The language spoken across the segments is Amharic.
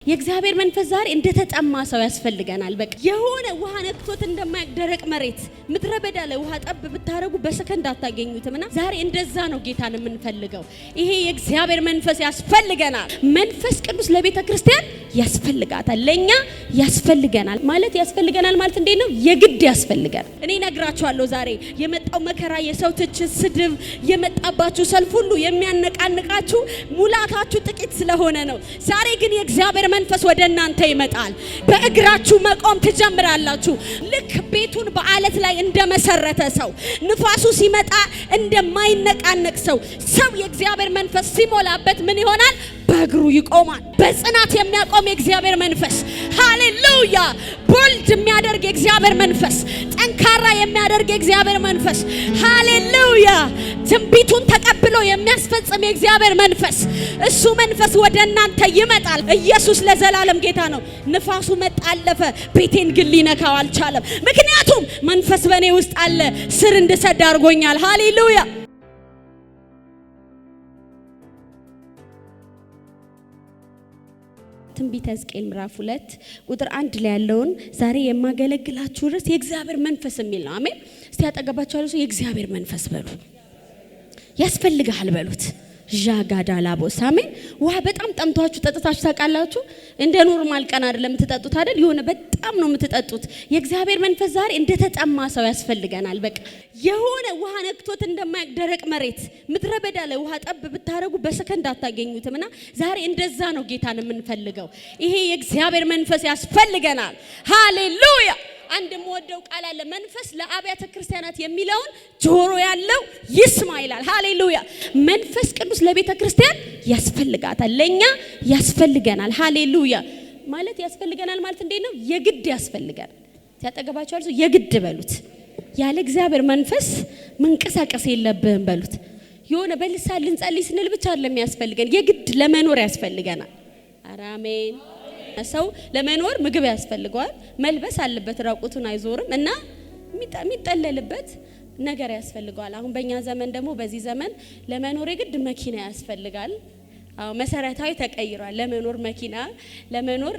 የእግዚአብሔር መንፈስ ዛሬ እንደተጠማ ሰው ያስፈልገናል። በቃ የሆነ ውሃ ነክቶት እንደማይደረቅ መሬት ምድረ በዳ ላይ ውሃ ጠብ ብታረጉ በሰከንድ አታገኙትምና ዛሬ እንደዛ ነው ጌታን የምንፈልገው። ይሄ የእግዚአብሔር መንፈስ ያስፈልገናል። መንፈስ ቅዱስ ለቤተ ክርስቲያን ያስፈልጋታል፣ ለኛ ያስፈልገናል። ማለት እንዴት ነው? የግድ ያስፈልጋል። እኔ ነግራችኋለሁ ዛሬ የመጣው መከራ፣ የሰው ትችት፣ ስድብ የመጣባችሁ ሰልፍ ሁሉ የሚያነቃንቃችሁ ሙላታችሁ ጥቂት ስለሆነ ነው። ዛሬ ግን የእግዚአብሔር መንፈስ ወደ እናንተ ይመጣል። በእግራችሁ መቆም ትጀምራላችሁ። ልክ ቤቱን በአለት ላይ እንደመሰረተ ሰው ንፋሱ ሲመጣ እንደማይነቃነቅ ሰው የእግዚአብሔር መንፈስ ሲሞላበት ምን ይሆናል? በእግሩ ይቆማል። በጽናት የሚያቆም የእግዚአብሔር መንፈስ፣ ሃሌሉያ! ቦልድ የሚያደርግ የእግዚአብሔር መንፈስ፣ ጠንካራ የሚያደርግ የእግዚአብሔር መንፈስ፣ ሃሌሉያ! ትንቢቱን ተቀብሎ የሚያስፈጽም የእግዚአብሔር መንፈስ፣ እሱ መንፈስ ወደ እናንተ ይመጣል። ኢየሱስ ለዘላለም ጌታ ነው። ንፋሱ መጣ አለፈ፣ ቤቴን ግን ሊነካው አልቻለም። ምክንያቱም መንፈስ በእኔ ውስጥ አለ፣ ስር እንድሰድ አድርጎኛል። ሃሌሉያ! ትንቢተ ሕዝቅኤል ምዕራፍ 2 ቁጥር 1 ላይ ያለውን ዛሬ የማገለግላችሁ ርዕስ የእግዚአብሔር መንፈስ የሚል ነው። አሜን። እስቲ ያጠገባችሁ ያለው ሰው የእግዚአብሔር መንፈስ በሉ። ያስፈልጋል በሉት። ዣጋዳላቦስ አሜን። ውሃ በጣም ጠምቷችሁ ጠጥታችሁ ታውቃላችሁ? እንደ ኖርማል ቀን አይደለም የምትጠጡት አይደል? የሆነ በጣም ነው የምትጠጡት። የእግዚአብሔር መንፈስ ዛሬ እንደተጠማ ሰው ያስፈልገናል። በቃ የሆነ ውሃ ነክቶት እንደማይደረቅ መሬት ምድረ በዳ ላይ ውሃ ጠብ ብታረጉ በሰከንድ አታገኙትምና ዛሬ እንደዛ ነው ጌታን የምንፈልገው። ይሄ የእግዚአብሔር መንፈስ ያስፈልገናል። ሃሌሉያ! አንድ የምወደው ቃል አለ። መንፈስ ለአብያተ ክርስቲያናት የሚለውን ጆሮ ያለው ይስማ ይላል። ሃሌሉያ! መንፈስ ቅዱስ ለቤተ ክርስቲያን ያስፈልጋታል፣ ለኛ ያስፈልገናል። ሃሌሉያ! ማለት ያስፈልገናል ማለት እንዴት ነው? የግድ ያስፈልጋል። ሲያጠገባችሁ ያለው የግድ በሉት። ያለ እግዚአብሔር መንፈስ መንቀሳቀስ የለብህም በሉት። የሆነ በልሳን ልንጸልይ ስንል ብቻ አይደለም ያስፈልገን፣ የግድ ለመኖር ያስፈልገናል። አሜን። ሰው ለመኖር ምግብ ያስፈልገዋል፣ መልበስ አለበት፣ ራቁቱን አይዞርም እና የሚጠለልበት ነገር ያስፈልገዋል። አሁን በእኛ ዘመን ደግሞ በዚህ ዘመን ለመኖር የግድ መኪና ያስፈልጋል። አዎ መሰረታዊ ተቀይሯል። ለመኖር መኪና፣ ለመኖር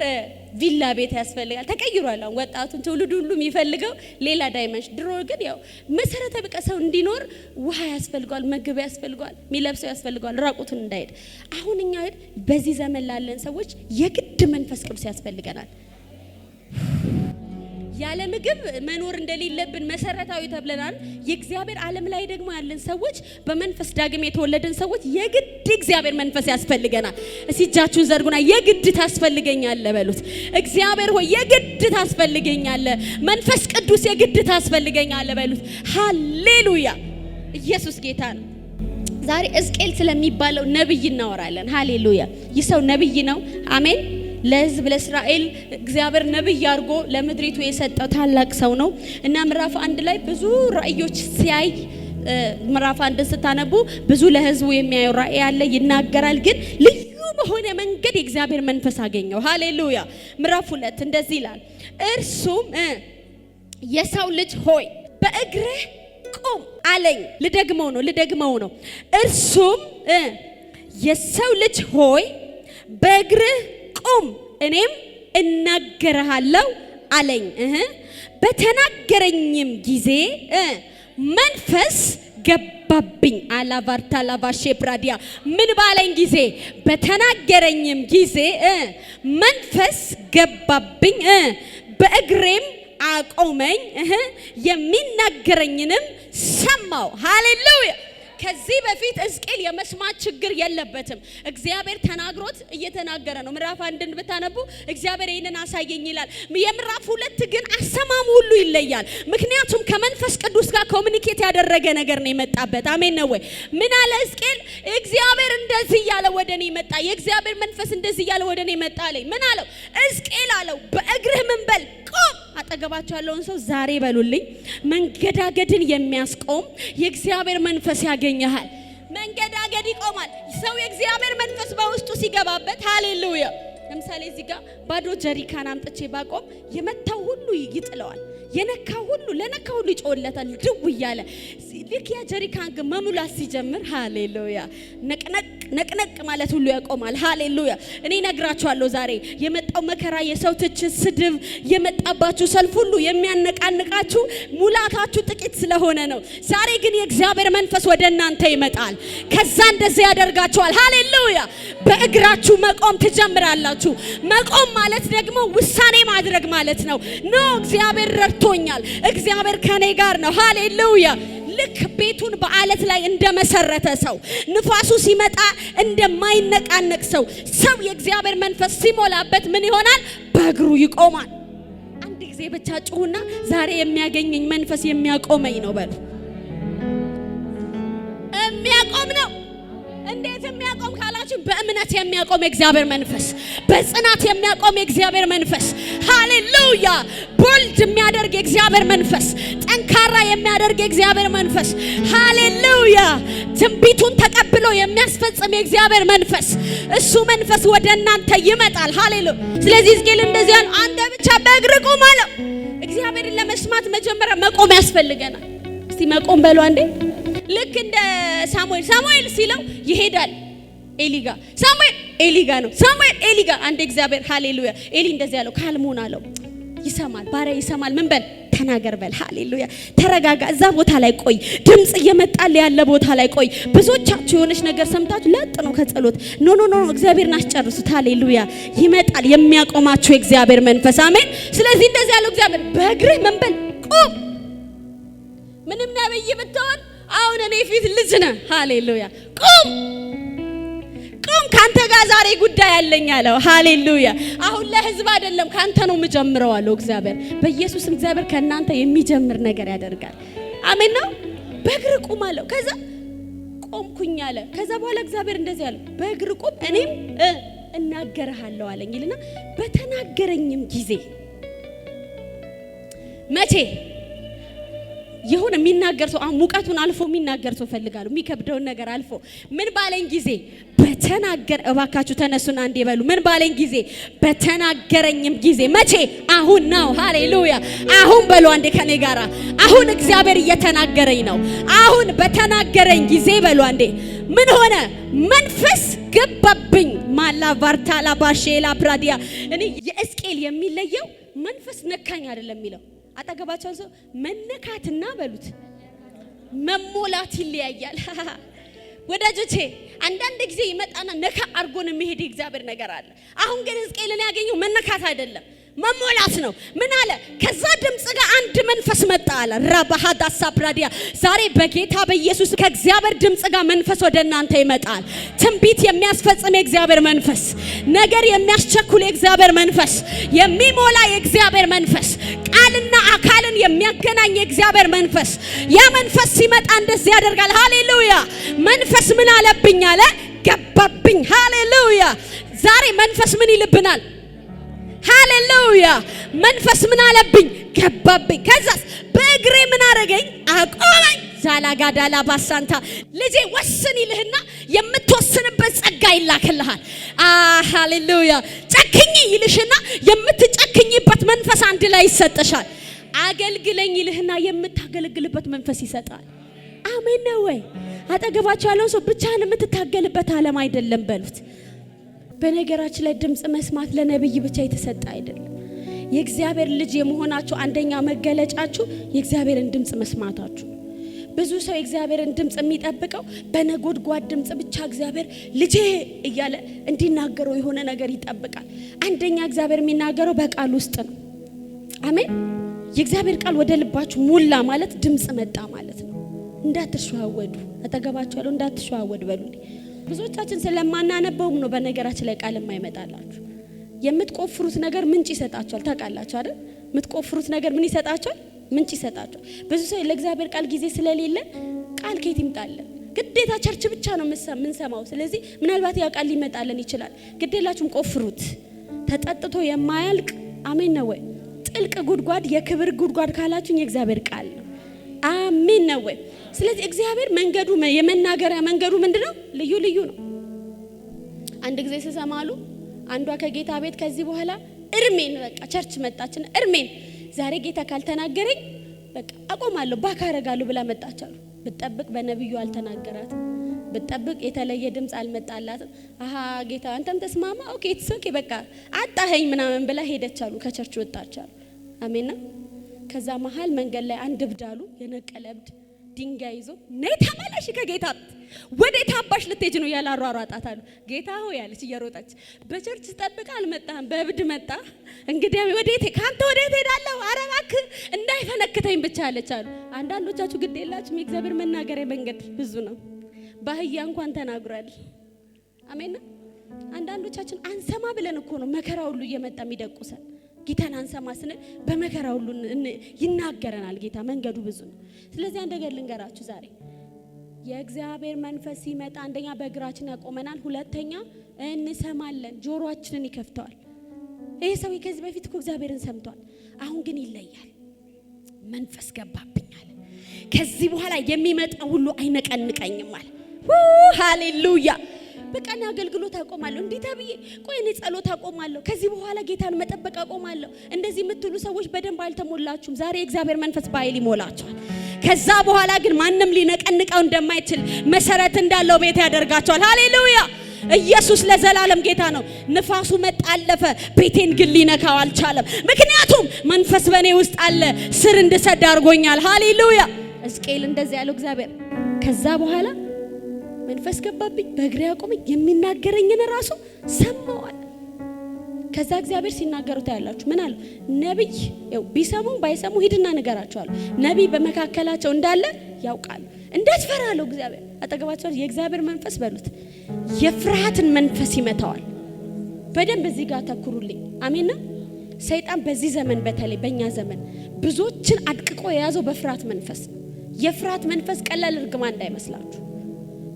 ቪላ ቤት ያስፈልጋል። ተቀይሯል። አሁን ወጣቱን ትውልድ ሁሉ የሚፈልገው ሌላ ዳይመንሽን። ድሮ ግን ያው መሰረታዊ በቃ ሰው እንዲኖር ውሃ ያስፈልገዋል፣ ምግብ ያስፈልገዋል፣ የሚለብሰው ያስፈልገዋል፣ ራቁቱን እንዳይሄድ። አሁን እኛ በዚህ ዘመን ላለን ሰዎች የግድ መንፈስ ቅዱስ ያስፈልገናል። ያለ ምግብ መኖር እንደሌለብን መሰረታዊ ተብለናል። የእግዚአብሔር ዓለም ላይ ደግሞ ያለን ሰዎች በመንፈስ ዳግም የተወለደን ሰዎች የግድ እግዚአብሔር መንፈስ ያስፈልገናል። እስቲ እጃችሁን ዘርጉና የግድ ታስፈልገኛለህ በሉት። እግዚአብሔር ሆይ የግድ ታስፈልገኛለህ፣ መንፈስ ቅዱስ የግድ ታስፈልገኛለህ በሉት። ሃሌሉያ! ኢየሱስ ጌታ ነው። ዛሬ ሕዝቅኤል ስለሚባለው ነብይ እናወራለን። ሃሌሉያ! ይህ ሰው ነብይ ነው። አሜን። ለሕዝብ ለእስራኤል እግዚአብሔር ነብይ አድርጎ ለምድሪቱ የሰጠው ታላቅ ሰው ነው እና ምዕራፍ 1 ላይ ብዙ ራእዮች ሲያይ ምዕራፍ 1 ስታነቡ ብዙ ለሕዝቡ የሚያየው ራእይ ያለ ይናገራል። ግን ልዩ በሆነ መንገድ የእግዚአብሔር መንፈስ አገኘው። ሃሌሉያ! ምዕራፍ 2 እንደዚህ ይላል። እርሱም የሰው ልጅ ሆይ በእግርህ ቁም አለኝ። ልደግመው ነው። እርሱም የሰው ልጅ ሆይ በእግርህ ቁም እኔም እናገርሃለሁ አለኝ። በተናገረኝም ጊዜ መንፈስ ገባብኝ። አላቫርታ ላቫሼ ፕራዲያ ምን ባለኝ ጊዜ? በተናገረኝም ጊዜ መንፈስ ገባብኝ፣ በእግሬም አቆመኝ፣ የሚናገረኝንም ሰማው። ሃሌሉያ! ከዚህ በፊት ሕዝቅኤል የመስማት ችግር የለበትም። እግዚአብሔር ተናግሮት እየተናገረ ነው። ምዕራፍ 1ን ብታነቡ እግዚአብሔር ይሄንን አሳየኝ ይላል። የምዕራፍ 2 ግን አሰማሙ ሁሉ ይለያል። ምክንያቱም ከመንፈስ ቅዱስ ጋር ኮሙኒኬት ያደረገ ነገር ነው የመጣበት። አሜን ነው ወይ? ምን አለ ሕዝቅኤል? እግዚአብሔር እንደዚህ እያለ ወደኔ መጣ፣ የእግዚአብሔር መንፈስ እንደዚህ እያለ ወደኔ መጣ አለኝ። ምን አለው? ሕዝቅኤል አለው በእግርህ ምን በል? ቁም። አጠገባቸው ያለውን ሰው ዛሬ በሉልኝ፣ መንገዳገድን የሚያስቆም የእግዚአብሔር መንፈስ ያገኘሃል። መንገዳገድ ይቆማል። ሰው የእግዚአብሔር መንፈስ በውስጡ ሲገባበት፣ ሃሌሉያ! ለምሳሌ እዚህ ጋር ባዶ ጀሪካን አምጥቼ ባቆም የመታው ሁሉ ይጥለዋል። የነካ ሁሉ ለነካ ሁሉ ይጮህለታል ድው እያለ ልክ ያ ጀሪካን ግን መሙላት ሲጀምር ሃሌሉያ ነቅነቅ ማለት ሁሉ ያቆማል። ሃሌሉያ። እኔ ነግራችኋለሁ ዛሬ የመጣው መከራ፣ የሰው ትችት፣ ስድብ የመጣባችሁ ሰልፍ ሁሉ የሚያነቃንቃችሁ ሙላታችሁ ጥቂት ስለሆነ ነው። ዛሬ ግን የእግዚአብሔር መንፈስ ወደ እናንተ ይመጣል። ከዛ እንደዚህ ያደርጋችኋል። ሃሌሉያ። በእግራችሁ መቆም ትጀምራላችሁ። መቆም ማለት ደግሞ ውሳኔ ማድረግ ማለት ነው። እግዚአብሔር ረድቶኛል፣ እግዚአብሔር ከኔ ጋር ነው። ሃሌሉያ። ልክ ቤቱን በአለት ላይ እንደመሰረተ ሰው ንፋሱ ሲመጣ እንደማይነቃነቅ ሰው የእግዚአብሔር መንፈስ ሲሞላበት ምን ይሆናል? በእግሩ ይቆማል። አንድ ጊዜ ብቻ ጩሁና ዛሬ የሚያገኘኝ መንፈስ የሚያቆመኝ ነው በሉ። የሚያቆም ነው። እንዴት የሚያቆም ካላችሁ በእምነት የሚያቆም የእግዚአብሔር መንፈስ፣ በጽናት የሚያቆም የእግዚአብሔር መንፈስ። ሃሌሉያ። ቦልድ የሚያደርግ የእግዚአብሔር መንፈስ፣ ጠንካራ የሚያደርግ የእግዚአብሔር መንፈስ። ሃሌሉያ። ትንቢቱን ተቀብሎ የሚያስፈጽም የእግዚአብሔር መንፈስ፣ እሱ መንፈስ ወደ እናንተ ይመጣል። ሃሌሉያ። ስለዚህ ሕዝቅኤል እንደዚህ ያለው አንተ ብቻ በእግር ቁም አለው። እግዚአብሔርን ለመስማት መጀመሪያ መቆም ያስፈልገናል። እስቲ መቆም በሉ አንዴ። ልክ እንደ ሳሙኤል ሲለው ይሄዳል ኤሊ ጋር። ሳሙኤል ኤሊ ጋር ነው። ሳሙኤል ኤሊ ጋር አንድ እግዚአብሔር ሃሌሉያ። ኤሊ እንደዚህ ያለው ካልሙን አለው። ይሰማል፣ ባሪያ ይሰማል። ምን በል? ተናገር በል። ሃሌሉያ። ተረጋጋ። እዛ ቦታ ላይ ቆይ። ድምጽ እየመጣል ያለ ቦታ ላይ ቆይ። ብዙዎቻችሁ የሆነች ነገር ሰምታችሁ ለጥ ነው ከጸሎት ኖ እግዚአብሔርን አስጨርሱት። ሃሌሉያ። ይመጣል የሚያቆማችሁ የእግዚአብሔር መንፈስ። አሜን። ስለዚህ እንደዚህ ያለው እግዚአብሔር በእግርህ ምን በል? ቁም። ምንም ነብይ ብትሆን አሁን እኔ ፊት ልጅ ነህ። ሃሌሉያ። ቁም ካንተ ጋር ዛሬ ጉዳይ አለኝ አለው። ሃሌሉያ። አሁን ለህዝብ አይደለም ካንተ ነው የምጀምረው አለው እግዚአብሔር። በኢየሱስም እግዚአብሔር ከናንተ የሚጀምር ነገር ያደርጋል። አሜን ነው። በእግር ቁም አለው። ከዛ ቆምኩኝ አለ። ከዛ በኋላ እግዚአብሔር እንደዚህ አለው፣ በእግር ቁም እኔም እናገርሃለሁ አለኝ ይልና በተናገረኝም ጊዜ መቼ የሆነ የሚናገር ሰው ሙቀቱን አልፎ የሚናገር ሰው ፈልጋለሁ። የሚከብደውን ነገር አልፎ ምን ባለኝ ጊዜ በተናገር። እባካችሁ ተነሱና አንዴ በሉ። ምን ባለኝ ጊዜ? በተናገረኝም ጊዜ። መቼ? አሁን ነው። ሃሌሉያ። አሁን በሉ አንዴ ከኔ ጋራ። አሁን እግዚአብሔር እየተናገረኝ ነው። አሁን በተናገረኝ ጊዜ በሉ አንዴ። ምን ሆነ? መንፈስ ገባብኝ። ማላ ቫርታላ ባሼላ ብራዲያ። እኔ የሕዝቅኤል የሚለየው መንፈስ ነካኝ አይደለም የሚለው። አጠገባቸው ሰው መነካትና በሉት መሞላት ይለያያል። ወዳጆቼ አንዳንድ ጊዜ ይመጣና ነካ አርጎን የሚሄድ እግዚአብሔር ነገር አለ። አሁን ግን ሕዝቅኤልን ያገኘው መነካት አይደለም መሞላት ነው። ምን አለ? ከዛ ድምጽ ጋር አንድ መንፈስ መጣ አለ። ራባሃዳ ሳፕራዲያ። ዛሬ በጌታ በኢየሱስ ከእግዚአብሔር ድምጽ ጋር መንፈስ ወደ እናንተ ይመጣል። ትንቢት የሚያስፈጽም የእግዚአብሔር መንፈስ፣ ነገር የሚያስቸኩል የእግዚአብሔር መንፈስ፣ የሚሞላ የእግዚአብሔር መንፈስ፣ ቃልና አካልን የሚያገናኝ የእግዚአብሔር መንፈስ። ያ መንፈስ ሲመጣ እንደዚህ ያደርጋል። ሃሌሉያ። መንፈስ ምን አለብኝ አለ? ገባብኝ። ሃሌሉያ። ዛሬ መንፈስ ምን ይልብናል? ሃሌሉያ። መንፈስ ምን አለብኝ? ገባብኝ። ከዛስ በእግሬ ምን አረገኝ? አቆመኝ። ዛላጋዳላ ባሳንታ ልጄ ወስን ይልህና የምትወስንበት ጸጋ ይላክልሃል። ሃሌሉያ። ጨክኝ ይልሽና የምትጨክኝበት መንፈስ አንድ ላይ ይሰጥሻል። አገልግለኝ ይልህና የምታገለግልበት መንፈስ ይሰጣል። አሜን ነው ወይ? አጠገባቸው ያለው ሰው ብቻህን የምትታገልበት ዓለም አይደለም በሉት። በነገራችን ላይ ድምጽ መስማት ለነብይ ብቻ የተሰጠ አይደለም። የእግዚአብሔር ልጅ የመሆናችሁ አንደኛ መገለጫችሁ የእግዚአብሔርን ድምጽ መስማታችሁ። ብዙ ሰው የእግዚአብሔርን ድምጽ የሚጠብቀው በነጎድጓድ ድምጽ ብቻ እግዚአብሔር ልጄ እያለ እንዲናገረው የሆነ ነገር ይጠብቃል። አንደኛ እግዚአብሔር የሚናገረው በቃል ውስጥ ነው። አሜን። የእግዚአብሔር ቃል ወደ ልባችሁ ሞላ ማለት ድምጽ መጣ ማለት ነው። እንዳትሸዋወዱ። አጠገባችሁ ያለው እንዳትሸዋወድ በሉልኝ። ብዙዎቻችን ስለማናነበውም ነው በነገራችን ላይ ቃል የማይመጣላችሁ። የምትቆፍሩት ነገር ምንጭ ይሰጣችኋል። ታውቃላችሁ አይደል? የምትቆፍሩት ነገር ምን ይሰጣችኋል? ምንጭ ይሰጣችኋል። ብዙ ሰው ለእግዚአብሔር ቃል ጊዜ ስለሌለ ቃል ከየት ይምጣልን? ግዴታ ቸርች ብቻ ነው የምንሰማው። ስለዚህ ምናልባት ያ ቃል ሊመጣልን ይችላል። ግዴላችሁም ቆፍሩት። ተጠጥቶ የማያልቅ አሜን ነው ወይ? ጥልቅ ጉድጓድ፣ የክብር ጉድጓድ ካላችሁኝ የእግዚአብሔር ቃል ነው። አሜን ነው ወይ? ስለዚህ እግዚአብሔር መንገዱ የመናገሪያ መንገዱ ምንድነው? ልዩ ልዩ ነው። አንድ ጊዜ ሲሰማሉ አንዷ ከጌታ ቤት ከዚህ በኋላ እርሜን በቃ ቸርች መጣችን። እርሜን ዛሬ ጌታ ካልተናገረኝ በቃ አቆማለሁ ባካረጋለሁ ብላ መጣቻሉ። ብትጠብቅ በነብዩ አልተናገራትም። ብትጠብቅ የተለየ ድምጽ አልመጣላትም። አሃ ጌታ አንተም ተስማማ ኦኬ ትስቂ በቃ አጣኸኝ ምናምን ብላ ሄደቻሉ። ከቸርች ወጣቻሉ። አሜን ነው። ከዛ መሃል መንገድ ላይ አንድ እብዳሉ የነቀለብድ ድንጋይ ይዞ ነይ ተመለሽ ከጌታ ወዴት አባሽ ልትሄጂ ነው ያላሯሯጣታሉ። ጌታ ሆይ ያለች እየሮጠች በቸርች ተጠብቃ አልመጣም በእብድ መጣ። እንግዲህ ወዴት ካንተ ወዴት ሄዳለሁ ኧረ እባክህ እንዳይፈነክተኝ ብቻ አለቻሉ። አንዳንዶቻችሁ ግድ የላችሁም የእግዚአብሔር መናገሪያ መንገድ ብዙ ነው። ባህያ እንኳን ተናግሯል። አሜን። አንዳንዶቻችን አንሰማ ብለን እኮ ነው መከራ ሁሉ እየመጣ የሚደቁሰን። ጌታን አንሰማ ስንል በመከራ ሁሉ ይናገረናል ጌታ። መንገዱ ብዙ ነው። ስለዚህ አንድ ነገር ልንገራችሁ ዛሬ የእግዚአብሔር መንፈስ ሲመጣ አንደኛ በእግራችን ያቆመናል፣ ሁለተኛ እንሰማለን፣ ጆሮአችንን ይከፍተዋል። ይሄ ሰው ከዚህ በፊት እኮ እግዚአብሔርን ሰምቷል። አሁን ግን ይለያል። መንፈስ ገባብኛል። ከዚህ በኋላ የሚመጣ ሁሉ አይነቀንቀኝም አለ። ሃሌሉያ። በቃ እኔ አገልግሎት አቆማለሁ እንዴ ተብዬ ቆይ እኔ ጸሎት አቆማለሁ ከዚህ በኋላ ጌታን መጠበቅ አቆማለሁ። እንደዚህ የምትሉ ሰዎች በደንብ አልተሞላችሁም። ዛሬ እግዚአብሔር መንፈስ በኃይል ይሞላችኋል። ከዛ በኋላ ግን ማንም ሊነቀንቀው እንደማይችል መሰረት እንዳለው ቤት ያደርጋቸዋል። ሃሌሉያ። ኢየሱስ ለዘላለም ጌታ ነው። ንፋሱ መጣ አለፈ፣ ቤቴን ግን ሊነካው አልቻለም። ምክንያቱም መንፈስ በእኔ ውስጥ አለ፣ ስር እንድሰድ አድርጎኛል። ሃሌሉያ። ሕዝቅኤል እንደዚህ ያለው እግዚአብሔር ከዛ በኋላ መንፈስ ገባብኝ፣ በእግሬ ያቆመኝ፣ የሚናገረኝን ራሱ ሰማዋል። ከዛ እግዚአብሔር ሲናገሩት ያላችሁ ምን አለ? ነብይ ያው ቢሰሙ ባይሰሙ ሂድና ንገራቸዋል። ነብይ በመካከላቸው እንዳለ ያውቃሉ። እንዴት ፈራለው? እግዚአብሔር አጠገባቸው የእግዚአብሔር መንፈስ በሉት የፍርሃትን መንፈስ ይመታዋል። በደንብ እዚህ ጋር ተኩሩልኝ። አሜን ነው። ሰይጣን በዚህ ዘመን በተለይ በእኛ ዘመን ብዙዎችን አድቅቆ የያዘው በፍርሃት መንፈስ። የፍርሃት መንፈስ ቀላል እርግማን እንዳይመስላችሁ።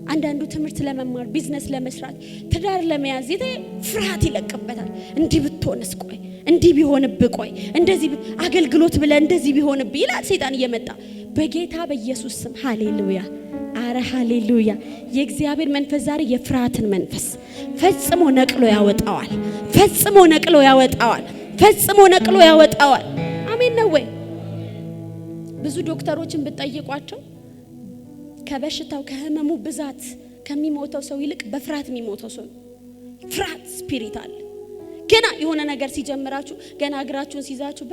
አንዳንዱ ትምህርት ለመማር ቢዝነስ ለመስራት ትዳር ለመያዝ ፍርሃት ይለቅበታል። እንዲህ ብትሆንስ ቆይ እንዲህ ቢሆንብህ ቆይ እንደዚህ አገልግሎት ብለ እንደዚህ ቢሆንብህ ይላል ሰይጣን እየመጣ በጌታ በኢየሱስ ስም ሃሌሉያ። አረ ሃሌሉያ። የእግዚአብሔር መንፈስ ዛሬ የፍርሃትን መንፈስ ፈጽሞ ነቅሎ ያወጣዋል። ፈጽሞ ነቅሎ ያወጣዋል። ፈጽሞ ነቅሎ ያወጣዋል። አሜን ነው ወይ? ብዙ ዶክተሮችን ብትጠይቋቸው ከበሽታው ከህመሙ ብዛት ከሚሞተው ሰው ይልቅ በፍርሃት የሚሞተው ሰው ፍርሃት ስፒሪት አለ። ገና የሆነ ነገር ሲጀምራችሁ ገና እግራችሁን ሲይዛችሁ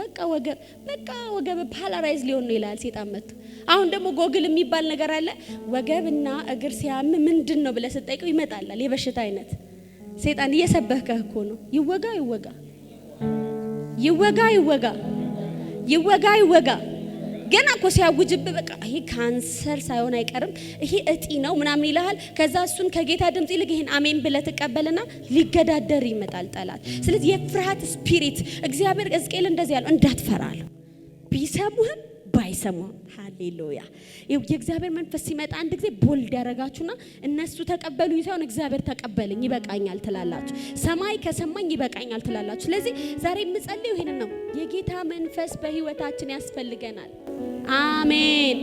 በቃ ወገብ ፓላራይዝ ሊሆን ነው ይላል ሰይጣን መጥቶ። አሁን ደግሞ ጎግል የሚባል ነገር አለ። ወገብና እግር ሲያም ምንድነው ብለህ ስትጠይቀው ይመጣላል የበሽታ አይነት። ሰይጣን እየሰበከህ እኮ ነው። ይወጋ ይወጋ ይወጋ ይወጋ ይወጋ ይወጋ። ገና እኮ ሲያውጅብ በቃ ይሄ ካንሰር ሳይሆን አይቀርም ይሄ እጢ ነው ምናምን ይልሃል። ከዛ እሱን ከጌታ ድምጽ ይልቅ ይሄን አሜን ብለህ ተቀበልና ሊገዳደር ይመጣል ጠላት። ስለዚህ የፍርሃት ስፒሪት እግዚአብሔር ሕዝቅኤል እንደዚህ ያለው እንዳትፈራለሁ ቢሰሙህም ባይሰሙህም። ሃሌሉያ። የእግዚአብሔር መንፈስ ሲመጣ አንድ ጊዜ ቦልድ ያረጋችሁና እነሱ ተቀበሉኝ ሳይሆን እግዚአብሔር ተቀበለኝ ይበቃኛል ትላላችሁ። ሰማይ ከሰማኝ ይበቃኛል ትላላችሁ። ስለዚህ ዛሬ የምጸልየው ይሄንን ነው። የጌታ መንፈስ በህይወታችን ያስፈልገናል። አሜን።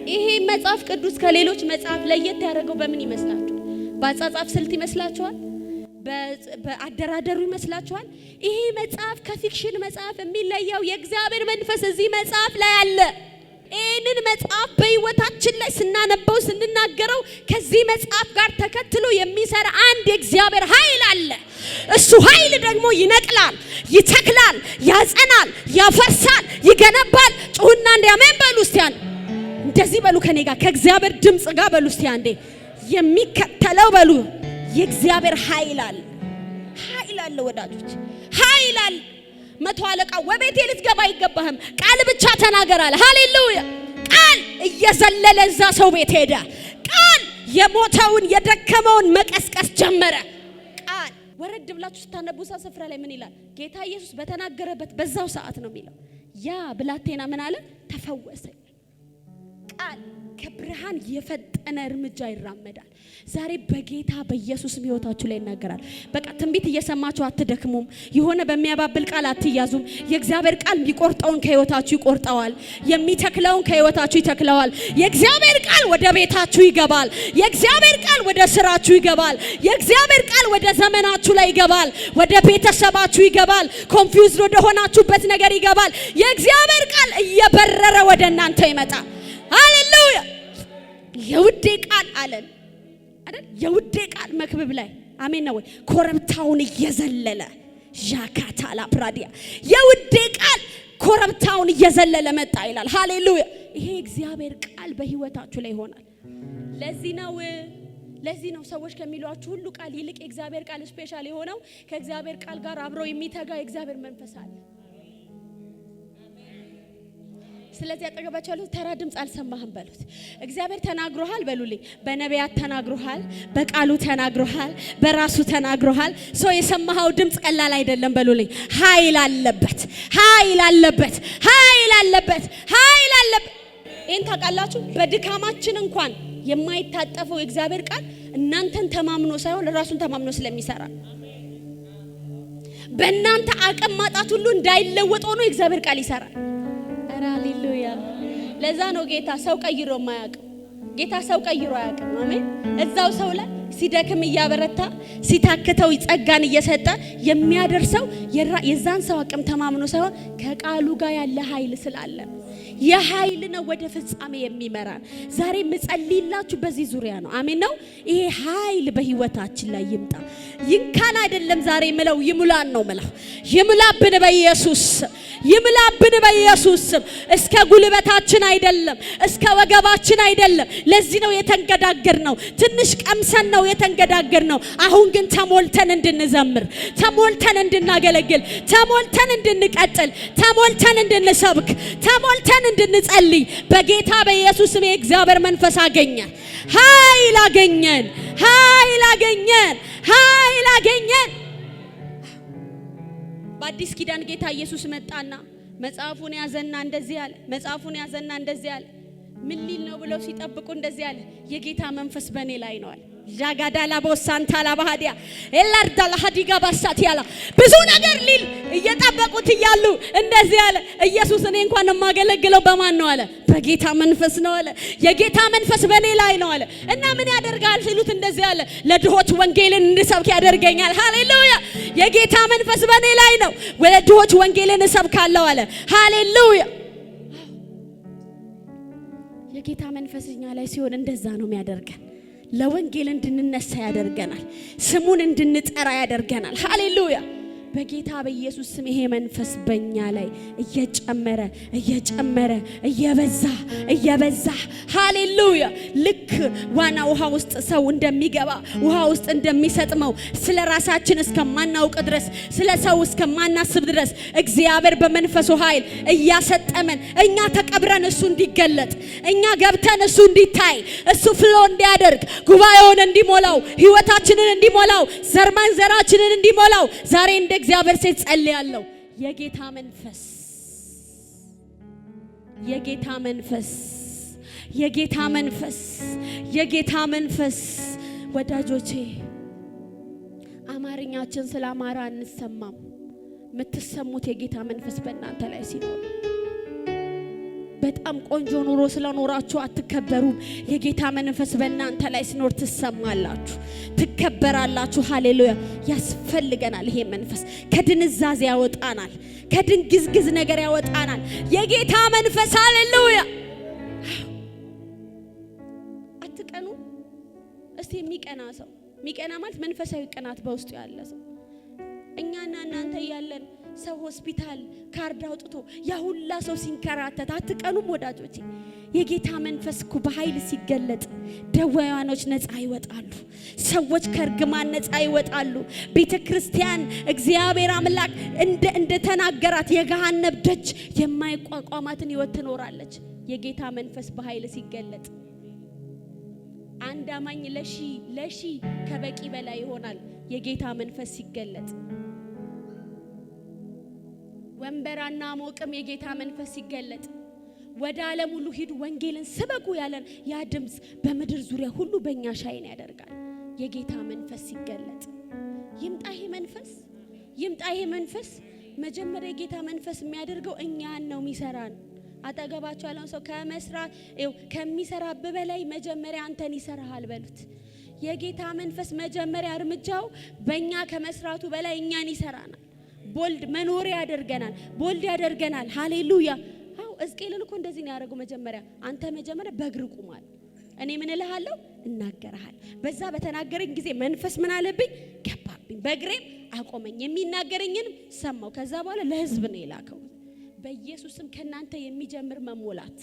ይሄ መጽሐፍ ቅዱስ ከሌሎች መጽሐፍ ለየት ያደረገው በምን ይመስላችኋል? በአጻጻፍ ስልት ይመስላችኋል? በአደራደሩ ይመስላችኋል? ይሄ መጽሐፍ ከፊክሽን መጽሐፍ የሚለየው የእግዚአብሔር መንፈስ እዚህ መጽሐፍ ላይ አለ። ይህንን መጽሐፍ በህይወታችን ላይ ስናነበው ስንናገረው ከዚህ መጽሐፍ ጋር ተከትሎ የሚሰራ አንድ የእግዚአብሔር ኃይል አለ። እሱ ኃይል ደግሞ ይነቅላል፣ ይተክላል፣ ያጸናል፣ ያፈርሳል፣ ይገነባል። ጩሁና እንደ አሜን በሉ እስቲ አንዴ። እንደዚህ በሉ ከኔ ጋር ከእግዚአብሔር ድምጽ ጋር በሉ እስቲ አንዴ። የሚከተለው በሉ የእግዚአብሔር ኃይል አለ። ኃይል አለ ወዳጆች፣ ኃይል አለ። መቶ አለቃ ወቤቴ ልትገባ አይገባህም ቃል ብቻ ተናገር አለ። ሃሌሉያ። ቃል እየዘለለ እዛ ሰው ቤት ሄደ። ቃል የሞተውን የደከመውን መቀስቀስ ጀመረ። ቃል ወረድ ብላችሁ ስታነቡ ስፍራ ላይ ምን ይላል? ጌታ ኢየሱስ በተናገረበት በዛው ሰዓት ነው የሚለው ያ ብላቴና ምን አለ? ተፈወሰ። ቃል ከብርሃን የፈጠነ እርምጃ ይራመዳል። ዛሬ በጌታ በኢየሱስም ህይወታችሁ ላይ ይናገራል። በቃ ትንቢት እየሰማችሁ አትደክሙም። የሆነ በሚያባብል ቃል አትያዙም። የእግዚአብሔር ቃል የሚቆርጠውን ከህይወታችሁ ይቆርጠዋል። የሚተክለውን ከህይወታችሁ ይተክለዋል። የእግዚአብሔር ቃል ወደ ቤታችሁ ይገባል። የእግዚአብሔር ቃል ወደ ስራችሁ ይገባል። የእግዚአብሔር ቃል ወደ ዘመናችሁ ላይ ይገባል። ወደ ቤተሰባችሁ ይገባል። ኮንፊውዝድ ወደ ሆናችሁበት ነገር ይገባል። የእግዚአብሔር ቃል እየበረረ ወደ እናንተ ይመጣል። ሃሌሉያ! የውዴ ቃል አለን አይደል? የውዴ ቃል መክብብ ላይ አሜን ነው ወይ? ኮረብታውን እየዘለለ ጃካታላ ፕራዲያ የውዴ ቃል ኮረብታውን እየዘለለ መጣ ይላል። ሃሌሉያ! ይሄ እግዚአብሔር ቃል በህይወታችሁ ላይ ይሆናል። ለዚህ ነው ሰዎች ከሚሏችሁ ሁሉ ቃል ይልቅ የእግዚአብሔር ቃል ስፔሻል የሆነው ከእግዚአብሔር ቃል ጋር አብሮ የሚተጋ የእግዚአብሔር መንፈስ አለ። ስለዚህ አጠገባችሁ ያሉት ተራ ድምጽ አልሰማህም በሉት። እግዚአብሔር ተናግሮሃል በሉልኝ። በነቢያት ተናግሮሃል፣ በቃሉ ተናግሮሃል፣ በራሱ ተናግሮሃል። ሰው የሰማኸው ድምጽ ቀላል አይደለም በሉልኝ። ኃይል አለበት፣ ኃይል አለበት፣ ኃይል አለበት፣ ኃይል አለበት። ይሄን ታውቃላችሁ። በድካማችን እንኳን የማይታጠፈው የእግዚአብሔር ቃል እናንተን ተማምኖ ሳይሆን ራሱን ተማምኖ ስለሚሰራ በእናንተ አቅም ማጣት ሁሉ እንዳይለወጥ ሆኖ የእግዚአብሔር ቃል ይሰራል። ሃሌሉያ! ለዛ ነው ጌታ ሰው ቀይሮ የማያውቅ። ጌታ ሰው ቀይሮ አያውቅም። አሜን። እዛው ሰው ላይ ሲደክም እያበረታ ሲታክተው ጸጋን እየሰጠ የሚያደርሰው የዛን ሰው አቅም ተማምኖ ሳይሆን ከቃሉ ጋር ያለ ኃይል ስላለ የኃይል ነው ወደ ፍጻሜ የሚመራ። ዛሬ ምጸልይላችሁ በዚህ ዙሪያ ነው። አሜን ነው። ይሄ ኃይል በህይወታችን ላይ ይምጣ። ይንካን አይደለም ዛሬ ምለው ይሙላን ነው ምለው። ይሙላብን በኢየሱስ ይሙላብን በኢየሱስ። እስከ ጉልበታችን አይደለም፣ እስከ ወገባችን አይደለም። ለዚህ ነው የተንገዳገር ነው። ትንሽ ቀምሰን ነው የተንገዳገር ነው። አሁን ግን ተሞልተን እንድንዘምር፣ ተሞልተን እንድናገለግል፣ ተሞልተን እንድንቀጥል፣ ተሞልተን እንድንሰብክ፣ ተሞልተን እንድንጸልይ በጌታ በኢየሱስ ስም የእግዚአብሔር መንፈስ አገኘን። ኃይል አገኘን፣ ኃይል አገኘን፣ ኃይል አገኘን። በአዲስ ኪዳን ጌታ ኢየሱስ መጣና መጽሐፉን ያዘና እንደዚህ አለ። መጽሐፉን ያዘና እንደዚህ አለ። ምን ሊል ነው ብለው ሲጠብቁ እንደዚህ አለ። የጌታ መንፈስ በእኔ ላይ ነው አለ። ጃጋዳላ ቦሳንታላ ባህዲያ ኤላርዳላ ሀዲጋ ባሳት ያላ ብዙ ነገር ሊል እየጠበቁት እያሉ እንደዚህ አለ። ኢየሱስ እኔ እንኳን የማገለግለው በማን ነው አለ? በጌታ መንፈስ ነው አለ። የጌታ መንፈስ በእኔ ላይ ነው አለ። እና ምን ያደርጋል ሲሉት እንደዚህ አለ። ለድሆች ወንጌልን እንድሰብክ ያደርገኛል። ሃሌሉያ! የጌታ መንፈስ በእኔ ላይ ነው፣ ለድሆች ወንጌልን እሰብካለሁ አለ። ሃሌሉያ! የጌታ መንፈስ እኛ ላይ ሲሆን እንደዛ ነው የሚያደርገን። ለወንጌል እንድንነሳ ያደርገናል። ስሙን እንድንጠራ ያደርገናል። ሃሌሉያ! በጌታ በኢየሱስ ስም ይሄ መንፈስ በእኛ ላይ እየጨመረ እየጨመረ እየበዛ ሃሌሉያ! ልክ ዋና ውሃ ውስጥ ሰው እንደሚገባ ውሃ ውስጥ እንደሚሰጥመው ስለ ራሳችን እስከማናውቅ ድረስ ስለ ሰው እስከማናስብ ድረስ እግዚአብሔር በመንፈሱ ኃይል እያሰጠመን እኛ ተቀብረን እሱ እንዲገለጥ እኛ ገብተን እሱ እንዲታይ እሱ ፍሎ እንዲያደርግ ጉባኤውን እንዲሞላው ህይወታችንን እንዲሞላው ዘራችንን እንዲሞላው ዛሬ እንደ እግዚአብሔር ሴት ጸልያለሁ። የጌታ መንፈስ የጌታ መንፈስ የጌታ መንፈስ የጌታ መንፈስ ወዳጆቼ አማርኛችን ስለ አማራ አንሰማም። የምትሰሙት የጌታ መንፈስ በእናንተ ላይ ሲኖር በጣም ቆንጆ ኑሮ ስለኖራችሁ አትከበሩም። የጌታ መንፈስ በእናንተ ላይ ሲኖር ትሰማላችሁ፣ ትከበራላችሁ። ሃሌሉያ! ያስፈልገናል። ይሄ መንፈስ ከድንዛዜ ያወጣናል፣ ከድንግዝግዝ ነገር ያወጣናል። የጌታ መንፈስ ሃሌሉያ! አትቀኑ እስቲ። የሚቀና ሰው የሚቀና ማለት መንፈሳዊ ቅናት በውስጡ ያለ ሰው እኛና እናንተ ያለን ሰው ሆስፒታል ካርድ አውጥቶ ያ ሁላ ሰው ሲንከራተት አትቀኑም ወዳጆቼ? የጌታ መንፈስ እኮ በኃይል ሲገለጥ ደዌያኖች ነፃ ይወጣሉ። ሰዎች ከርግማን ነፃ ይወጣሉ። ቤተክርስቲያን እግዚአብሔር አምላክ እንደ ተናገራት የገሃነም ደጅ የማይቋቋማትን ሕይወት ትኖራለች። የጌታ መንፈስ በኃይል ሲገለጥ አንድ አማኝ ለሺ ከበቂ በላይ ይሆናል። የጌታ መንፈስ ሲገለጥ ወንበራና ሞቅም የጌታ መንፈስ ሲገለጥ ወደ ዓለም ሁሉ ሂዱ ወንጌልን ስበኩ ያለን ያ ድምጽ በምድር ዙሪያ ሁሉ በእኛ ሻይን ያደርጋል። የጌታ መንፈስ ሲገለጥ ይምጣ ይሄ መንፈስ፣ ይምጣ ይሄ መንፈስ። መጀመሪያ የጌታ መንፈስ የሚያደርገው እኛን ነው የሚሰራን። አጠገባቸው ያለውን ሰው ከሚሰራብህ በላይ መጀመሪያ አንተን ይሰራሃል በሉት። የጌታ መንፈስ መጀመሪያ እርምጃው በእኛ ከመስራቱ በላይ እኛን ይሰራናል። ቦልድ መኖሪያ ያደርገናል፣ ቦልድ ያደርገናል። ሃሌሉያ። አው ሕዝቅኤልን እኮ እንደዚህ ነው ያደረገው። መጀመሪያ አንተ መጀመሪያ በእግር ቁማል፣ እኔ ምን እልሃለሁ እናገርሃል። በዛ በተናገረኝ ጊዜ መንፈስ ምን አለብኝ ገባብኝ፣ በእግሬም አቆመኝ፣ የሚናገረኝንም ሰማው። ከዛ በኋላ ለሕዝብ ነው የላከው። በኢየሱስም ከናንተ የሚጀምር መሞላት